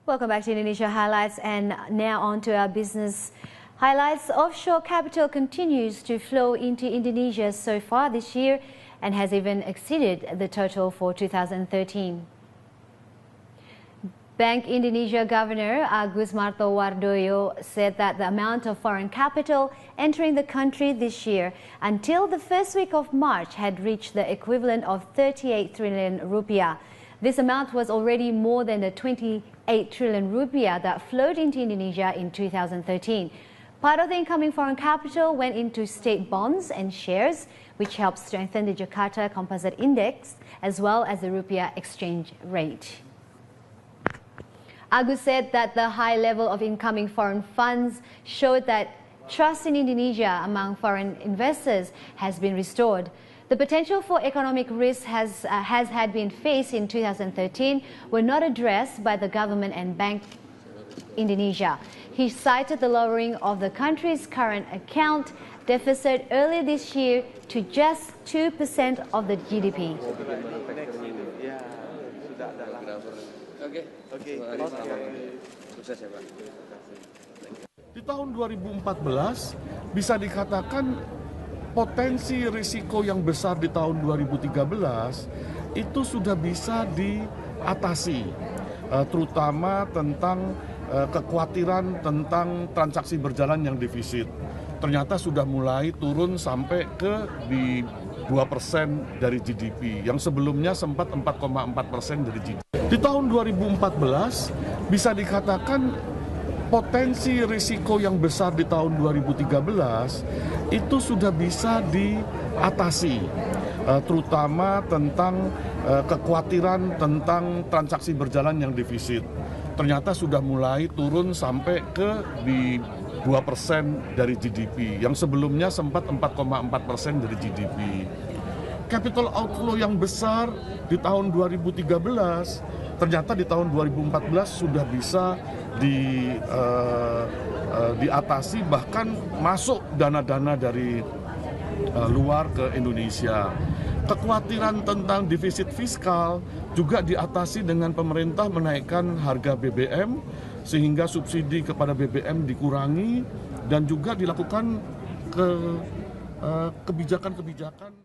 Welcome back to Indonesia Highlights, and now on to our business highlights. Offshore capital continues to flow into Indonesia so far this year and has even exceeded the total for 2013. Bank Indonesia Governor Agus Martowardoyo said that the amount of foreign capital entering the country this year until the first week of March had reached the equivalent of 38 trillion rupiah. This amount was already more than the 28 trillion rupiah that flowed into Indonesia in 2013. Part of the incoming foreign capital went into state bonds and shares, which helped strengthen the Jakarta Composite Index as well as the rupiah exchange rate. Agus said that the high level of incoming foreign funds showed that trust in Indonesia among foreign investors has been restored. The potential for economic risks has had been faced in 2013 were not addressed by the government and Bank Indonesia. He cited the lowering of the country's current account deficit earlier this year to just 2% of the GDP. Di tahun 2014 bisa dikatakan potensi risiko yang besar di tahun 2013 itu sudah bisa diatasi, terutama tentang kekhawatiran tentang transaksi berjalan yang defisit. Ternyata sudah mulai turun sampai ke di 2% dari GDP, yang sebelumnya sempat 4,4% dari GDP. Di tahun 2014 bisa dikatakan potensi risiko yang besar di tahun 2013 itu sudah bisa diatasi, terutama tentang kekhawatiran tentang transaksi berjalan yang defisit. Ternyata sudah mulai turun sampai ke di 2% dari GDP, yang sebelumnya sempat 4,4% dari GDP. Capital outflow yang besar di tahun 2013, ternyata di tahun 2014 sudah bisa diatasi, bahkan masuk dana-dana dari luar ke Indonesia. Kekhawatiran tentang defisit fiskal juga diatasi dengan pemerintah menaikkan harga BBM sehingga subsidi kepada BBM dikurangi dan juga dilakukan kebijakan-kebijakan